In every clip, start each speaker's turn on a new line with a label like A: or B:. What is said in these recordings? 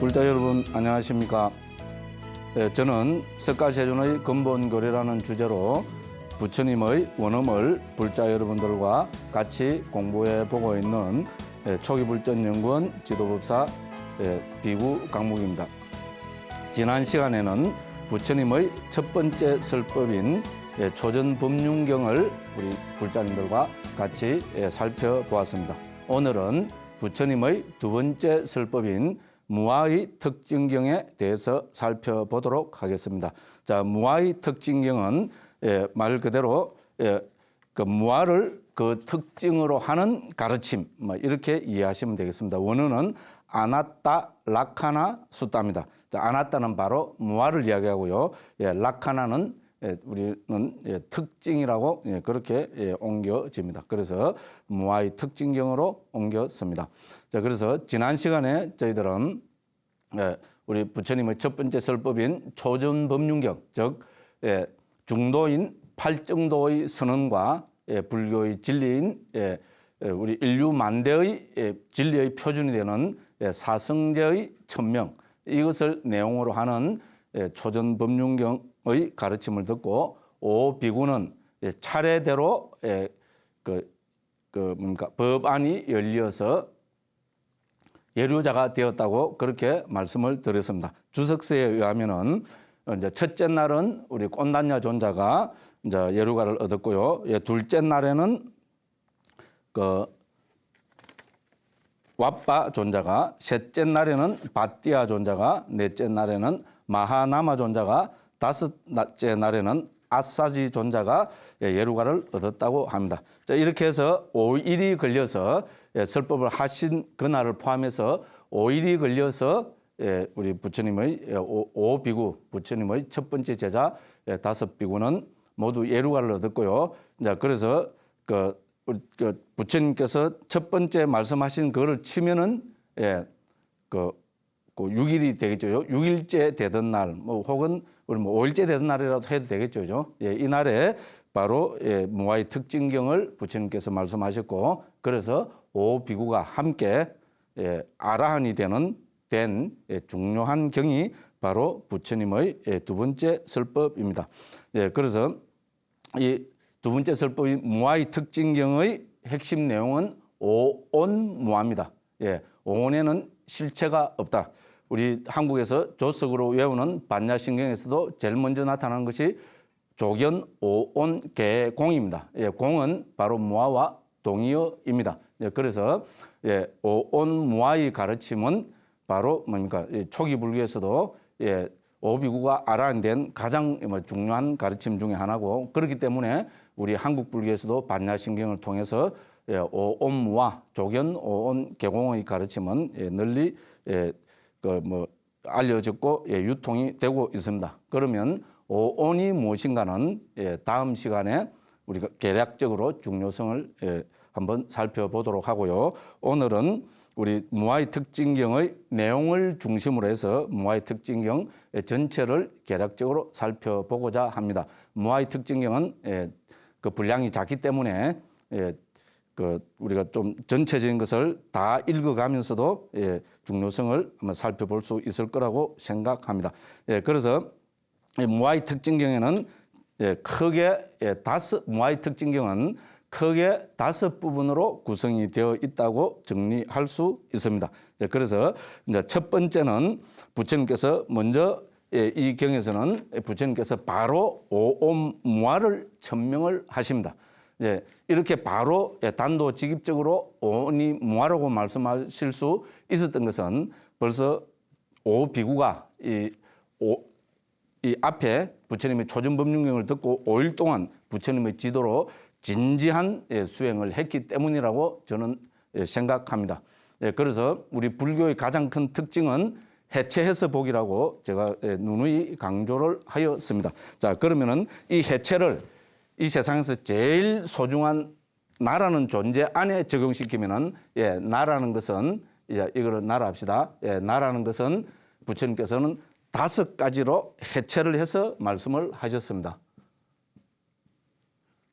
A: 불자 여러분 안녕하십니까? 저는 석가세존의 근본교리라는 주제로 부처님의 원음을 불자 여러분들과 같이 공부해 보고 있는 초기불전연구원 지도법사 비구 강목입니다. 지난 시간에는 부처님의 첫 번째 설법인 초전법륜경을 우리 불자님들과 같이 살펴보았습니다. 오늘은 부처님의 두 번째 설법인 무아의 특징경에 대해서 살펴보도록 하겠습니다. 자, 무아의 특징경은 말 그대로 그 무아를 그 특징으로 하는 가르침, 이렇게 이해하시면 되겠습니다. 원어는 아나따, 라카나, 수따입니다. 자, 아나따는 바로 무아를 이야기하고요. 라카나는 우리는 특징이라고 그렇게 옮겨집니다. 그래서 무아의 특징경으로 옮겼습니다. 자, 그래서 지난 시간에 저희들은 우리 부처님의 첫 번째 설법인 초전법륜경, 즉 중도인 팔정도의 선언과 불교의 진리인 우리 인류 만대의 진리의 표준이 되는 사성제의 천명, 이것을 내용으로 하는 초전법륜경의 가르침을 듣고 오 비구는 차례대로 법안이 열려서 예류자가 되었다고 그렇게 말씀을 드렸습니다. 주석서에 의하면은 이제 첫째 날은 우리 꼰단야 존자가 이제 예류가를 얻었고요. 둘째 날에는 그 왓바 존자가, 셋째 날에는 바띠아 존자가, 넷째 날에는 마하나마 존자가, 다섯째 날에는 아사지 존자가 예루가를 얻었다고 합니다. 자, 이렇게 해서 5일이 걸려서 설법을 하신 그날을 포함해서 5일이 걸려서 우리 부처님의 오비구, 부처님의 첫 번째 제자 다섯 비구는 모두 예루가를 얻었고요. 자, 그래서 우리 부처님께서 첫 번째 말씀하신 그거를 치면은 6일이 되겠죠. 6일째 되던 날, 혹은 우리 5일째 되던 날이라도 해도 되겠죠. 이 날에 바로 무아의 특징경을 부처님께서 말씀하셨고, 그래서 오비구가 함께 아라한이 된 중요한 경이 바로 부처님의 두 번째 설법입니다. 그래서 이 두 번째 설법인 무아의 특징경의 핵심 내용은 오온무아입니다. 오온에는 실체가 없다. 우리 한국에서 조석으로 외우는 반야신경에서도 제일 먼저 나타나는 것이 조견 오온 개공입니다. 공은 바로 무아와 동의어입니다. 그래서 오온 무아의 가르침은 바로 뭡니까? 초기 불교에서도 오비구가 아라한된 가장 중요한 가르침 중에 하나고, 그렇기 때문에 우리 한국 불교에서도 반야신경을 통해서 오온무아, 조견 오온 개공의 가르침은 널리 알려졌고 유통이 되고 있습니다. 그러면 오온이 무엇인가는 다음 시간에 우리가 개략적으로 중요성을 한번 살펴보도록 하고요. 오늘은 우리 무아의 특징경의 내용을 중심으로 해서 무아의 특징경 전체를 개략적으로 살펴보고자 합니다. 무아의 특징경은 그 분량이 작기 때문에 우리가 좀 전체적인 것을 다 읽어가면서도 중요성을 한번 살펴볼 수 있을 거라고 생각합니다. 그래서 무아의 특징경에는 무아의 특징경은 크게 5부분으로 구성이 되어 있다고 정리할 수 있습니다. 그래서 이제 첫 번째는 부처님께서 먼저 이 경에서는 부처님께서 바로 오온무아를 천명을 하십니다. 이렇게 바로 단도직입적으로 오온이 무아라고 말씀하실 수 있었던 것은 벌써 오비구가 이 앞에 부처님의 초전법륜경을 듣고 5일 동안 부처님의 지도로 진지한 수행을 했기 때문이라고 저는 생각합니다. 그래서 우리 불교의 가장 큰 특징은 해체해서 복이라고 제가 누누이 강조를 하였습니다. 자, 그러면은 이 해체를 이 세상에서 제일 소중한 나라는 존재 안에 적용시키면은 나라는 것은 이거를 나라 합시다. 나라는 것은 부처님께서는 5가지로 해체를 해서 말씀을 하셨습니다.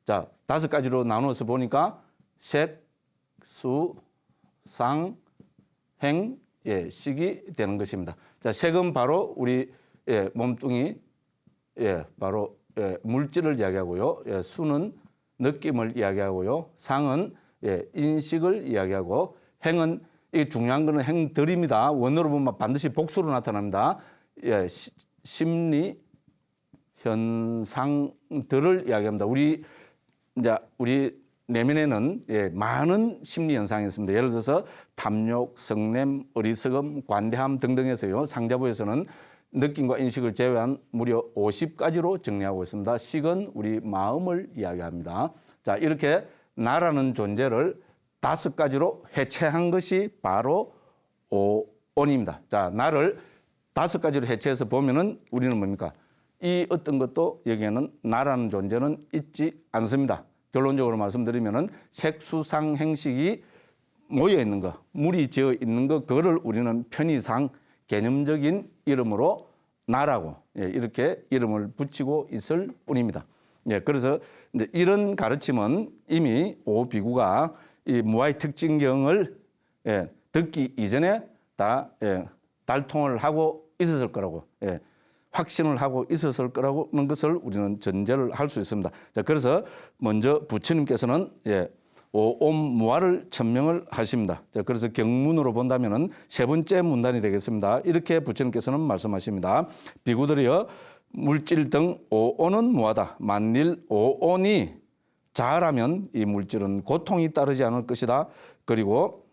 A: 자, 5가지로 나누어서 보니까 색, 수, 상, 행, 식이 되는 것입니다. 자, 색은 바로 우리 몸뚱이 바로 물질을 이야기하고요. 수는 느낌을 이야기하고요. 상은 인식을 이야기하고 행은 이 중요한 거는 행들입니다. 원어로 보면 반드시 복수로 나타납니다. 심리 현상들을 이야기합니다. 우리 내면에는 많은 심리 현상이 있습니다. 예를 들어서 탐욕, 성냄, 어리석음, 관대함 등등에서요. 상자부에서는 느낌과 인식을 제외한 무려 50가지로 정리하고 있습니다. 식은 우리 마음을 이야기합니다. 자, 이렇게 나라는 존재를 5가지로 해체한 것이 바로 오온입니다. 자, 나를 5가지로 해체해서 보면은 우리는 뭡니까? 이 어떤 것도 여기에는 나라는 존재는 있지 않습니다. 결론적으로 말씀드리면은 색수상 행식이 모여 있는 거, 물이 지어 있는 거, 그거를 우리는 편의상 개념적인 이름으로 나라고 이렇게 이름을 붙이고 있을 뿐입니다. 그래서 이제 이런 가르침은 이미 오비구가 이 무아의 특징경을 듣기 이전에 다 달통을 하고 있었을 거라고 확신을 하고 있었을 거라는 것을 우리는 전제를 할 수 있습니다. 자, 그래서 먼저 부처님께서는 오옴무아를 천명을 하십니다. 자, 그래서 경문으로 본다면은 3번째 문단이 되겠습니다. 이렇게 부처님께서는 말씀하십니다. 비구들이여 물질 등 오온은 무하다. 만일 오온이 자라면 이 물질은 고통이 따르지 않을 것이다. 그리고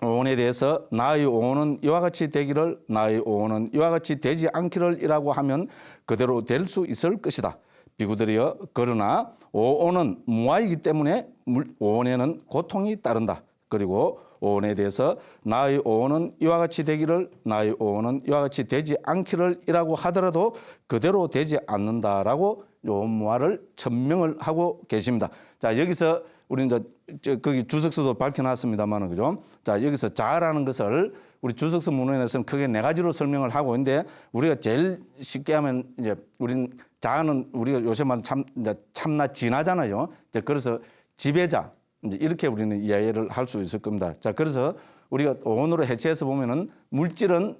A: 오온에 대해서 나의 오온은 이와 같이 되기를, 나의 오온은 이와 같이 되지 않기를 이라고 하면 그대로 될 수 있을 것이다. 비구들이여 그러나 오온은 무아이기 때문에 오온에는 고통이 따른다. 그리고 오온에 대해서 나의 오온은 이와 같이 되기를, 나의 오온은 이와 같이 되지 않기를 이라고 하더라도 그대로 되지 않는다라고 오옴무아를 천명을 하고 계십니다. 자, 여기서 우리는 거기 주석서도 밝혀놨습니다만, 그죠? 자, 여기서 자라는 것을 우리 주석서 문헌에서는 크게 4가지로 설명을 하고 있는데, 우리가 제일 쉽게 하면 이제 우리는 자아는 우리가 요새 말하는 참나 진하잖아요. 그래서 지배자, 이제 이렇게 우리는 이해를 할 수 있을 겁니다. 자, 그래서 우리가 오온으로 해체해서 보면은 물질은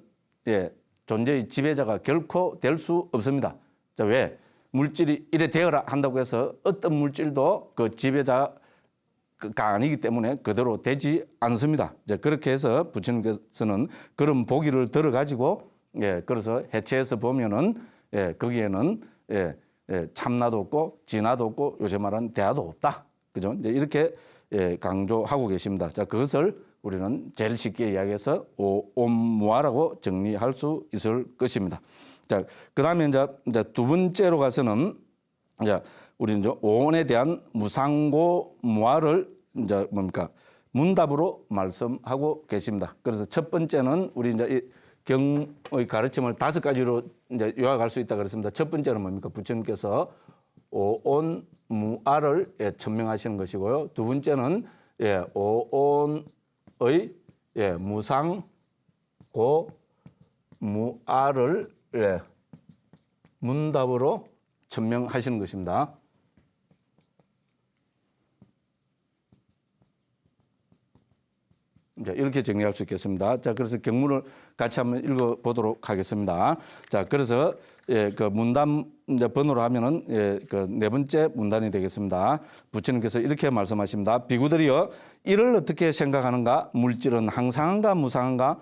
A: 존재의 지배자가 결코 될 수 없습니다. 자, 왜? 물질이 이래 되어라 한다고 해서 어떤 물질도 그 지배자가 아니기 때문에 그대로 되지 않습니다. 이제 그렇게 해서 부처님께서는 그런 보기를 들어가지고 그래서 해체해서 보면은 거기에는 참나도 없고 진화도 없고 요새 말하는 대화도 없다. 그죠? 이제 이렇게 강조하고 계십니다. 자, 그것을 우리는 제일 쉽게 이야기해서 오옴무아라고 정리할 수 있을 것입니다. 자, 그 다음에 이제 2번째로 가서는 이제 우리 이제 오온에 대한 무상고 무아를 이제 뭡니까? 문답으로 말씀하고 계십니다. 그래서 첫 번째는 우리 이제 이 경의 가르침을 5가지로 이제 요약할 수 있다 그랬습니다. 첫 번째는 뭡니까? 부처님께서 오온 무아를 천명하시는 것이고요. 두 번째는 오온의 무상고 무아를 문답으로 천명하시는 것입니다. 이렇게 정리할 수 있겠습니다. 자, 그래서 경문을 같이 한번 읽어보도록 하겠습니다. 자, 그래서 그 문단 번호로 하면은 그 4번째 문단이 되겠습니다. 부처님께서 이렇게 말씀하십니다. 비구들이여 이를 어떻게 생각하는가? 물질은 항상한가 무상한가?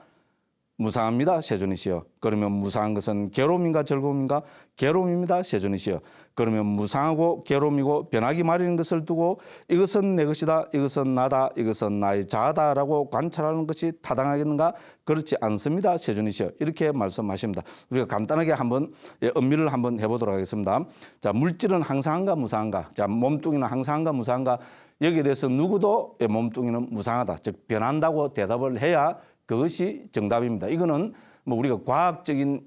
A: 무상합니다. 세존이시여. 그러면 무상한 것은 괴로움인가 즐거움인가? 괴로움입니다. 세존이시여. 그러면 무상하고 괴로움이고 변하기 마련인 것을 두고 이것은 내 것이다, 이것은 나다, 이것은 나의 자아다라고 관찰하는 것이 타당하겠는가? 그렇지 않습니다. 세존이시여. 이렇게 말씀하십니다. 우리가 간단하게 한번 음미를 한번 해보도록 하겠습니다. 자, 물질은 항상한가 무상한가? 자, 몸뚱이는 항상한가 무상한가? 여기에 대해서 누구도 몸뚱이는 무상하다, 즉 변한다고 대답을 해야 그것이 정답입니다. 이거는 뭐 우리가 과학적인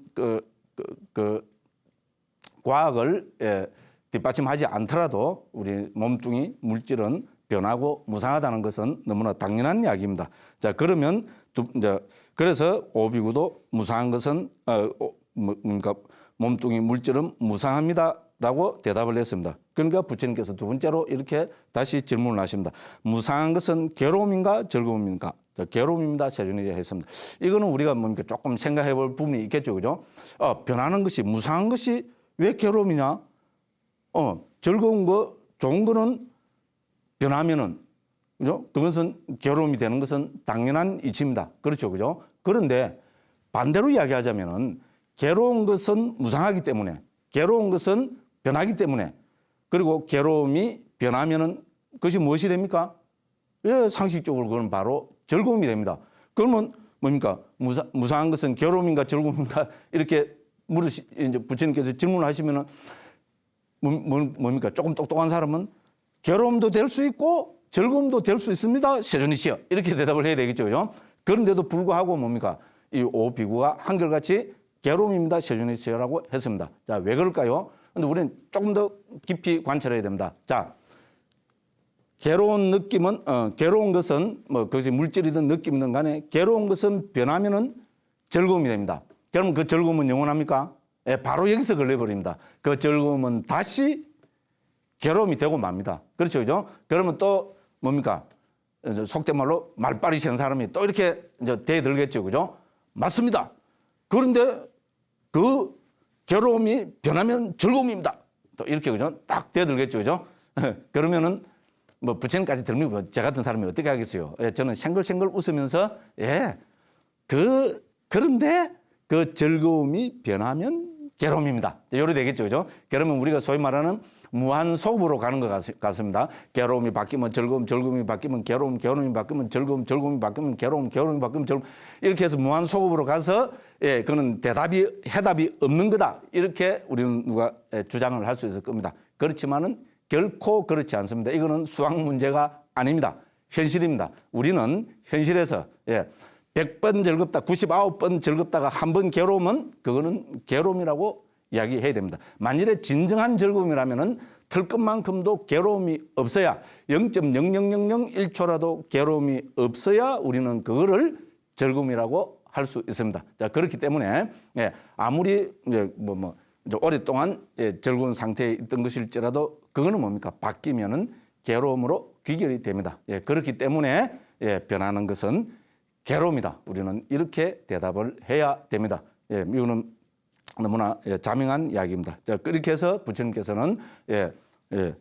A: 과학을 뒷받침하지 않더라도 우리 몸뚱이 물질은 변하고 무상하다는 것은 너무나 당연한 이야기입니다. 자, 그러면 그래서 오비구도 무상한 것은 그러니까 몸뚱이 물질은 무상합니다라고 대답을 했습니다. 그러니까 부처님께서 두 번째로 이렇게 다시 질문을 하십니다. 무상한 것은 괴로움인가 즐거움인가? 자, 괴로움입니다. 세준이 했습니다. 이거는 우리가 뭡니까 조금 생각해 볼 부분이 있겠죠. 그죠? 변하는 것이, 무상한 것이 왜 괴로움이냐? 즐거운 거, 좋은 거는 변하면은, 그죠? 그것은 괴로움이 되는 것은 당연한 이치입니다. 그렇죠. 그죠? 그런데 반대로 이야기하자면은 괴로운 것은 무상하기 때문에, 괴로운 것은 변하기 때문에, 그리고 괴로움이 변하면은 그것이 무엇이 됩니까? 예, 상식적으로 그건 바로 즐거움이 됩니다. 그러면 뭡니까? 무상한 것은 괴로움인가 즐거움인가 이렇게 이제 부처님께서 질문하시면은 뭡니까? 조금 똑똑한 사람은 괴로움도 될 수 있고 즐거움도 될 수 있습니다. 세존이시여. 이렇게 대답을 해야 되겠죠. 그죠? 그런데도 불구하고 뭡니까? 이 오비구가 한결같이 괴로움입니다. 세존이시여라고 했습니다. 자, 왜 그럴까요? 근데 우리는 조금 더 깊이 관찰해야 됩니다. 자, 괴로운 느낌은, 괴로운 것은 뭐 그것이 물질이든 느낌이든 간에 괴로운 것은 변하면은 즐거움이 됩니다. 그러면 그 즐거움은 영원합니까? 예, 바로 여기서 걸려버립니다. 그 즐거움은 다시 괴로움이 되고 맙니다. 그렇죠. 그죠? 그러면 또 뭡니까? 속된 말로 말빨이 센 사람이 또 이렇게 이제 대들겠죠. 그죠? 맞습니다. 그런데 그 괴로움이 변하면 즐거움입니다. 또 이렇게 그죠? 딱 대들겠죠. 그죠? 그러면은 뭐 부처님까지 들면 저 같은 사람이 어떻게 하겠어요? 예, 저는 생글생글 웃으면서 그런데 그 즐거움이 변하면 괴로움입니다. 요리 되겠죠. 그죠? 그러면 우리가 소위 말하는 무한 소급으로 가는 것 같습니다. 괴로움이 바뀌면 즐거움, 즐거움이 바뀌면 괴로움, 괴로움이 바뀌면 즐거움, 즐거움이 바뀌면 괴로움, 괴로움이 바뀌면 즐거움. 이렇게 해서 무한 소급으로 가서 그는 해답이 없는 거다. 이렇게 우리는 주장을 할 수 있을 겁니다. 그렇지만은 결코 그렇지 않습니다. 이거는 수학 문제가 아닙니다. 현실입니다. 우리는 현실에서 100번 즐겁다, 99번 즐겁다가 한 번 괴로우면 그거는 괴로움이라고 이야기해야 됩니다. 만일에 진정한 즐거움이라면은 틀 것만큼도 괴로움이 없어야 0.00001초라도 괴로움이 없어야 우리는 그거를 즐거움이라고 할 수 있습니다. 자, 그렇기 때문에 아무리 오랫동안 즐거운 상태에 있던 것일지라도 그거는 뭡니까? 바뀌면은 괴로움으로 귀결이 됩니다. 그렇기 때문에 변하는 것은 괴로움이다. 우리는 이렇게 대답을 해야 됩니다. 이거는 너무나 자명한 이야기입니다. 자, 그렇게 해서 부처님께서는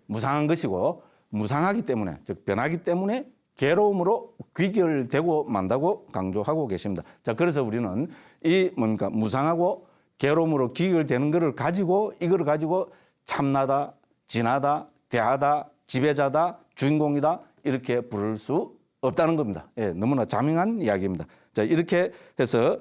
A: 무상한 것이고 무상하기 때문에, 즉 변하기 때문에 괴로움으로 귀결되고 만다고 강조하고 계십니다. 자, 그래서 우리는 이 무상하고 괴로움으로 귀결되는 것을 가지고 이걸 가지고 참나다, 진하다, 대하다, 지배자다, 주인공이다 이렇게 부를 수 없다는 겁니다. 너무나 자명한 이야기입니다. 자, 이렇게 해서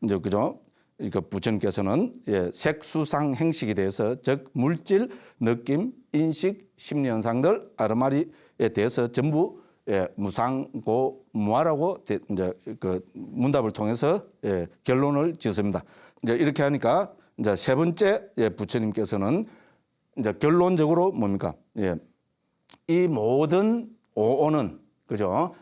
A: 이제 그죠? 그러니까 부처님께서는 색수상 행식에 대해서 즉 물질, 느낌, 인식, 심리 현상들 아르마리에 대해서 전부 무상고 무아라고 이제 그 문답을 통해서 결론을 짓습니다. 이제 이렇게 하니까 이제 세 번째 부처님께서는 이제 결론적으로 뭡니까? 이 모든 오오는 그죠?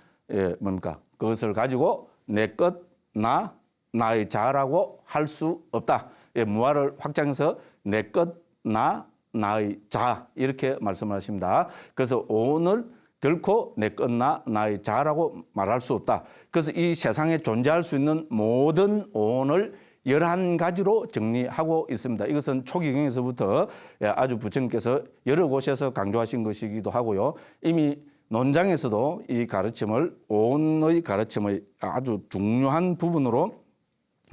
A: 뭡니까? 그것을 가지고 내 것, 나의 자라고 할 수 없다. 무아를 확장해서 내 것, 나의 자 이렇게 말씀하십니다. 그래서 오온을 결코 내 것, 나의 자라고 말할 수 없다. 그래서 이 세상에 존재할 수 있는 모든 오온을 11가지로 정리하고 있습니다. 이것은 초기경에서부터 아주 부처님께서 여러 곳에서 강조하신 것이기도 하고요. 이미 논장에서도 이 가르침을 오온의 가르침의 아주 중요한 부분으로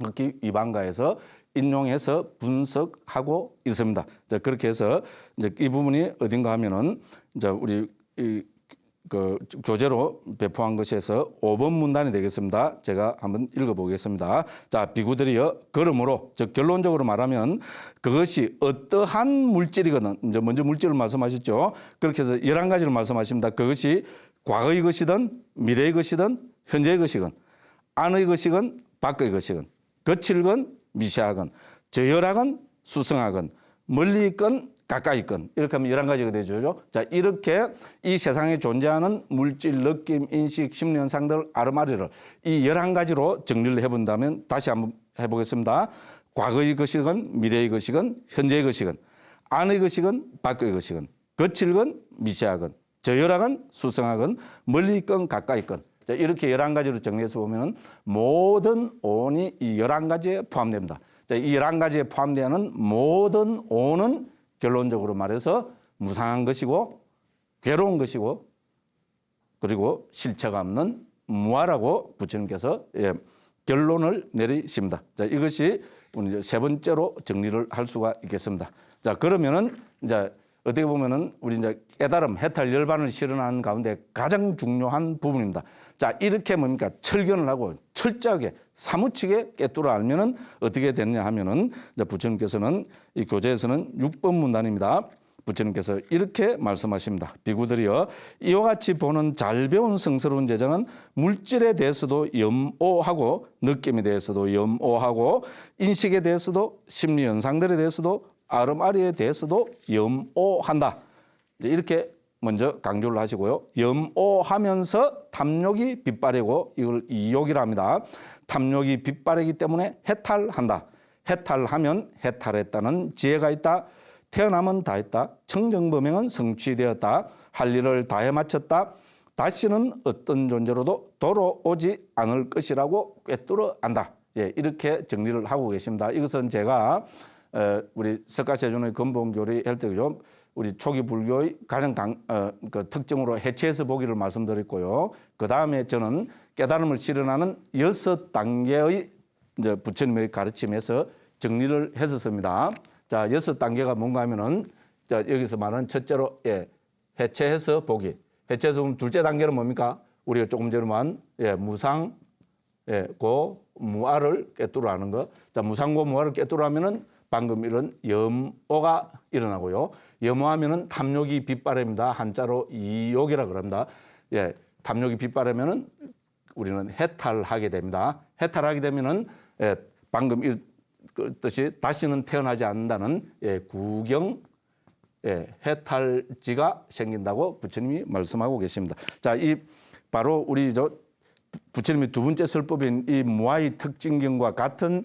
A: 특히 이방가에서 인용해서 분석하고 있습니다. 그렇게 해서 이제 이 부분이 어딘가 하면은 이제 우리 그 교재로 배포한 것에서 5번 문단이 되겠습니다. 제가 한번 읽어보겠습니다. 자, 비구들이여 그러므로 즉 결론적으로 말하면 그것이 어떠한 물질이거든 이제 먼저 물질을 말씀하셨죠. 그렇게 해서 11가지를 말씀하십니다. 그것이 과거의 것이든 미래의 것이든 현재의 것이건 안의 것이건 밖의 것이건 거칠건 미시하건 저열하건 수성하건 멀리 있건 가까이 있건 이렇게 하면 11가지가 되죠. 자, 이렇게 이 세상에 존재하는 물질, 느낌, 인식, 심리현상들 아르마리를 이 11가지로 정리를 해본다면 다시 한번 해보겠습니다. 과거의 것이건 미래의 것이건 현재의 것이건 안의 것이건 밖의 것이건 거칠건 미시하건 저열하건 수성하건 멀리 있건 가까이 있건 자, 이렇게 11가지로 정리해서 보면 모든 오온이 이 11가지에 포함됩니다. 자, 이 11가지에 포함되는 모든 오온은 결론적으로 말해서 무상한 것이고 괴로운 것이고 그리고 실체가 없는 무아라고 부처님께서 결론을 내리십니다. 자, 이것이 우리 이제 세 번째로 정리를 할 수가 있겠습니다. 자, 그러면은 이제 어떻게 보면은 우리 이제 깨달음, 해탈, 열반을 실현하는 가운데 가장 중요한 부분입니다. 자, 이렇게 뭡니까? 철견을 하고 철저하게 사무치게 깨뚫어 알면은 어떻게 되느냐 하면은 이제 부처님께서는 이 교재에서는 6번 문단입니다. 부처님께서 이렇게 말씀하십니다. 비구들이여 이와 같이 보는 잘 배운 성스러운 제자는 물질에 대해서도 염오하고 느낌에 대해서도 염오하고 인식에 대해서도 심리 현상들에 대해서도 아름아리에 대해서도 염오한다. 이렇게 먼저 강조를 하시고요. 염오하면서 탐욕이 빗바래고 이걸 이욕이라 합니다. 탐욕이 빗바래기 때문에 해탈한다. 해탈하면 해탈했다는 지혜가 있다. 태어남은 다했다. 청정범행은 성취되었다. 할 일을 다해 마쳤다. 다시는 어떤 존재로도 돌아오지 않을 것이라고 꿰뚫어 안다. 예, 이렇게 정리를 하고 계십니다. 이것은 제가 우리 석가세존의 근본교리 할 때죠. 우리 초기 불교의 가장 그 특징으로 해체해서 보기를 말씀드렸고요. 그 다음에 저는 깨달음을 실현하는 6단계의 이제 부처님의 가르침에서 정리를 했었습니다. 자, 6단계가 뭔가 하면은 자, 여기서 말하는 첫째로 해체해서 보기. 해체해서 보면 둘째 단계는 뭡니까? 우리가 조금 전에 말한 무상, 고, 무아를 꿰뚫어 하는 것. 자, 무상고 무아를 꿰뚫어 하면은 방금 이런 염오가 일어나고요. 염오하면은 탐욕이 빗바랍니다. 한자로 이욕이라 그럽니다. 예, 탐욕이 빗바라면은 우리는 해탈하게 됩니다. 해탈하게 되면은 방금 뜻이 다시는 태어나지 않는다는 구경 해탈지가 생긴다고 부처님이 말씀하고 계십니다. 자, 이 바로 우리 부처님이 두 번째 설법인 이 무아의 특징경과 같은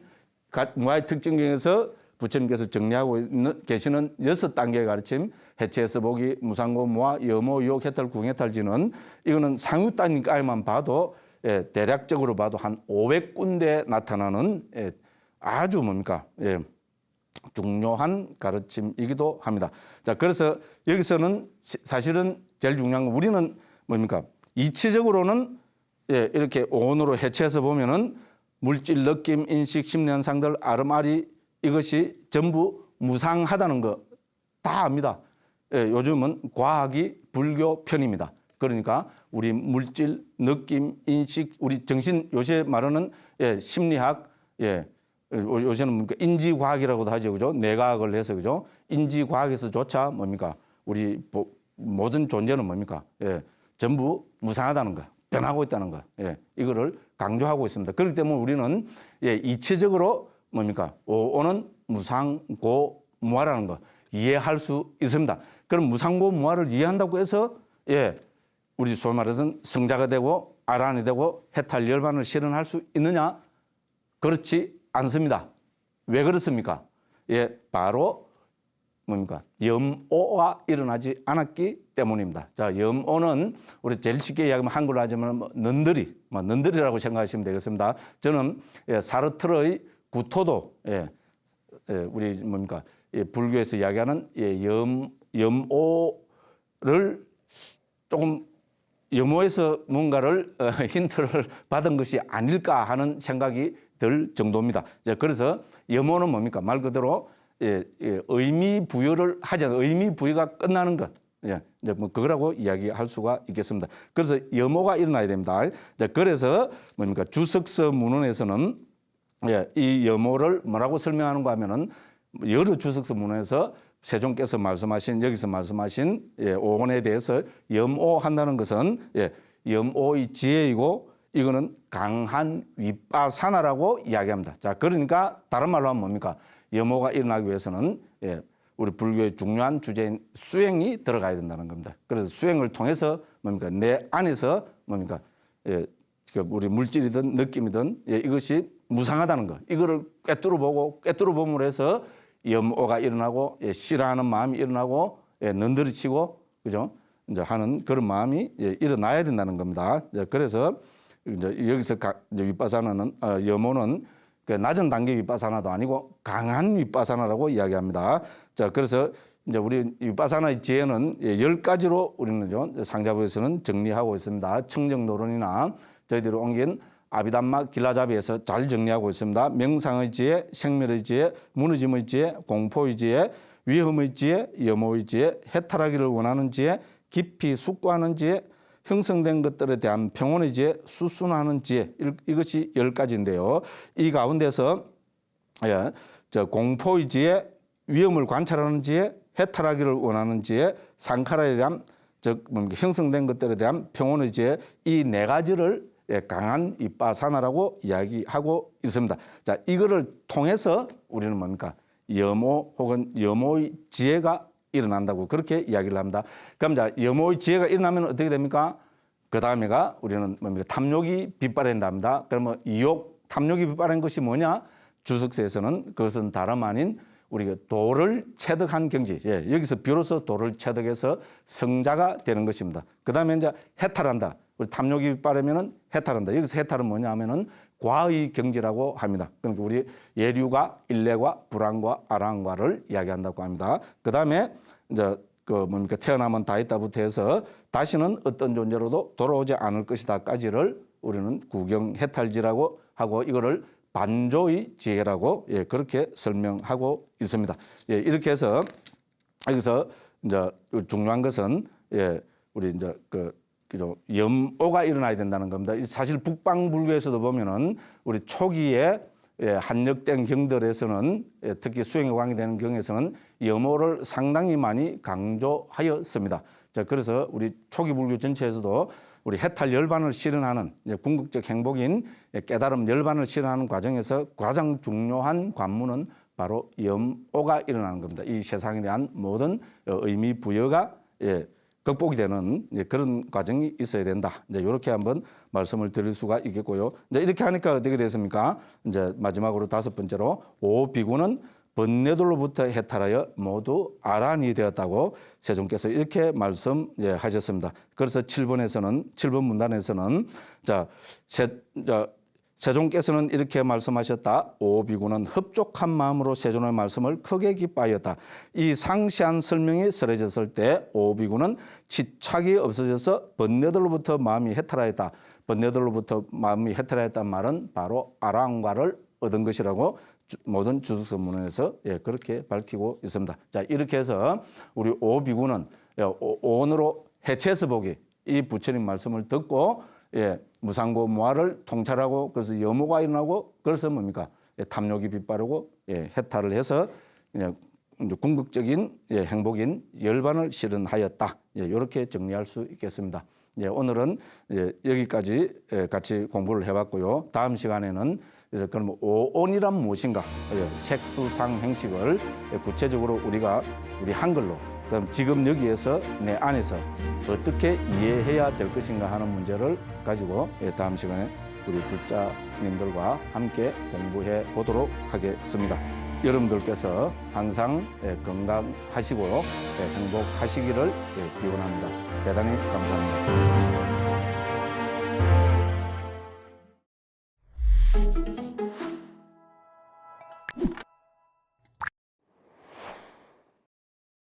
A: 무아의 특징경에서 부처님께서 정리하고 계시는 6단계의 가르침, 해체해서 보기, 무상고, 무아, 염오, 유혹, 해탈, 구경해탈지는 이거는 상유 단위까지만 봐도 대략적으로 봐도 한 500군데 나타나는 아주 뭡니까? 중요한 가르침이기도 합니다. 자, 그래서 여기서는 사실은 제일 중요한 건 우리는 뭡니까? 이치적으로는 이렇게 오온으로 해체해서 보면은 물질, 느낌, 인식, 심리 현상들, 아름아리 이것이 전부 무상하다는 거 다 압니다. 요즘은 과학이 불교 편입니다. 그러니까 우리 물질, 느낌, 인식, 우리 정신 요새 말하는 심리학, 요새는 뭡니까? 인지과학이라고도 하죠, 그죠? 뇌과학을 해서 그죠? 인지과학에서조차 뭡니까? 우리 모든 존재는 뭡니까? 전부 무상하다는 거, 변하고 있다는 거, 이거를 강조하고 있습니다. 그렇기 때문에 우리는 이치적으로 뭡니까? 오는 무상고 무아라는 거 이해할 수 있습니다. 그럼 무상고 무아를 이해한다고 해서 우리 소위 말해서 성자가 되고 아란이 되고 해탈 열반을 실현할 수 있느냐? 그렇지 않습니다. 왜 그렇습니까? 바로 뭡니까? 염오가 일어나지 않았기 때문입니다. 자, 염오는 우리 제일 쉽게 이야기하면 한글로 하자면 넌더리라고 생각하시면 되겠습니다. 저는 사르트르의 구토도 우리 뭡니까? 불교에서 이야기하는 염오를 조금 염오에서 뭔가를 힌트를 받은 것이 아닐까 하는 생각이 들 정도입니다. 그래서 염오는 뭡니까? 말 그대로 의미 부여를 하지 않아요. 의미 부여가 끝나는 것. 이제 뭐 그거라고 이야기할 수가 있겠습니다. 그래서 염오가 일어나야 됩니다. 그래서 뭡니까? 주석서 문헌에서는 이 염오를 뭐라고 설명하는가 하면은 여러 주석서 문헌에서 세종께서 말씀하신 여기서 말씀하신 오온에 대해서 염오한다는 것은 염오의 지혜이고 이거는 강한 윗바사나라고 이야기합니다. 자, 그러니까 다른 말로 하면 뭡니까? 염오가 일어나기 위해서는 우리 불교의 중요한 주제인 수행이 들어가야 된다는 겁니다. 그래서 수행을 통해서 뭡니까? 내 안에서 뭡니까? 우리 물질이든 느낌이든 이것이 무상하다는 거. 이거를 꿰뚫어 봄으로 해서 염오가 일어나고 싫어하는 마음이 일어나고 넌더리치고 그죠? 이제 하는 그런 마음이 일어나야 된다는 겁니다. 그래서 이제 여기서 이제 윗바사나는 염호는 그 낮은 단계 윗바사나도 아니고 강한 윗바사나라고 이야기합니다. 자, 그래서 이제 우리 윗바사나의 지혜는 10가지로 우리는 상자부에서는 정리하고 있습니다. 청정노론이나 저희들이 옮긴 아비담마 길라잡이에서 잘 정리하고 있습니다. 명상의 지혜, 생멸의 지혜, 무너짐의 지혜, 공포의 지혜, 위험의 지혜, 염호의 지혜, 해탈하기를 원하는 지혜, 깊이 숙고하는 지혜, 형성된 것들에 대한 평온의 지혜, 수순하는 지혜, 이것이 10가지인데요. 이 가운데서 공포의 지혜, 위험을 관찰하는 지혜, 해탈하기를 원하는 지혜, 상카라에 대한 형성된 것들에 대한 평온의 지혜, 이 4가지를 강한 윗바사나라고 이야기하고 있습니다. 자, 이거를 통해서 우리는 뭡니까? 염호 혹은 염호의 지혜가 일어난다고 그렇게 이야기를 합니다. 그럼 자, 염호의 지혜가 일어나면 어떻게 됩니까? 그 다음에가 우리는 뭡니까? 탐욕이 빗발한답니다. 그러면 탐욕이 빗발한 것이 뭐냐? 주석서에서는 그것은 다름 아닌 우리가 도를 체득한 경지. 여기서 비로소 도를 체득해서 성자가 되는 것입니다. 그 다음에 이제 해탈한다. 우리 탐욕이 빗발하면은 해탈한다. 여기서 해탈은 뭐냐 하면은 과의 경지라고 합니다. 그러니까 우리 예류가 일례과 불안과 아랑과를 이야기한다고 합니다. 그 다음에 이제 태어나면 다 있다부터 해서 다시는 어떤 존재로도 돌아오지 않을 것이다까지를 우리는 구경해탈지라고 하고 이거를 반조의 지혜라고 그렇게 설명하고 있습니다. 이렇게 해서 여기서 이제 중요한 것은 우리 이제 염오가 일어나야 된다는 겁니다. 사실 북방불교에서도 보면은 우리 초기에 한역된 경들에서는 특히 수행에 관계되는 경에서는 염오를 상당히 많이 강조하였습니다. 자, 그래서 우리 초기 불교 전체에서도 우리 해탈 열반을 실현하는 궁극적 행복인 깨달음 열반을 실현하는 과정에서 가장 중요한 관문은 바로 염오가 일어나는 겁니다. 이 세상에 대한 모든 의미 부여가 극복이 되는 그런 과정이 있어야 된다. 이제 이렇게 한번 말씀을 드릴 수가 있겠고요. 이제 이렇게 하니까 어떻게 됐습니까? 이제 마지막으로 5번째로 오비구는 번뇌들로부터 해탈하여 모두 아란이 되었다고 세종께서 이렇게 말씀하셨습니다. 그래서 7번 문단에서는 세종께서는 이렇게 말씀하셨다. 오비구는 흡족한 마음으로 세존의 말씀을 크게 기뻐하였다. 이 상세한 설명이 쓰여졌을 때 오비구는 치착이 없어져서 번뇌들로부터 마음이 해탈하였다. 번뇌들로부터 마음이 해탈하였다는 말은 바로 아랑과를 얻은 것이라고 모든 주석서문에서 그렇게 밝히고 있습니다. 자, 이렇게 해서 우리 오비구는 오온으로 해체해서 보기 이 부처님 말씀을 듣고 무상고 무아를 통찰하고 그래서 염호가 일어나고 그래서 뭡니까? 탐욕이 빗바르고 해탈을 해서 궁극적인 행복인 열반을 실현하였다. 이렇게 정리할 수 있겠습니다. 오늘은 여기까지 같이 공부를 해봤고요. 다음 시간에는 그래서 그럼 오온이란 무엇인가? 색수상 행식을 구체적으로 우리 한글로 그럼 지금 여기에서 내 안에서 어떻게 이해해야 될 것인가 하는 문제를 가지고 다음 시간에 우리 불자님들과 함께 공부해 보도록 하겠습니다. 여러분들께서 항상 건강하시고 행복하시기를 기원합니다. 대단히 감사합니다.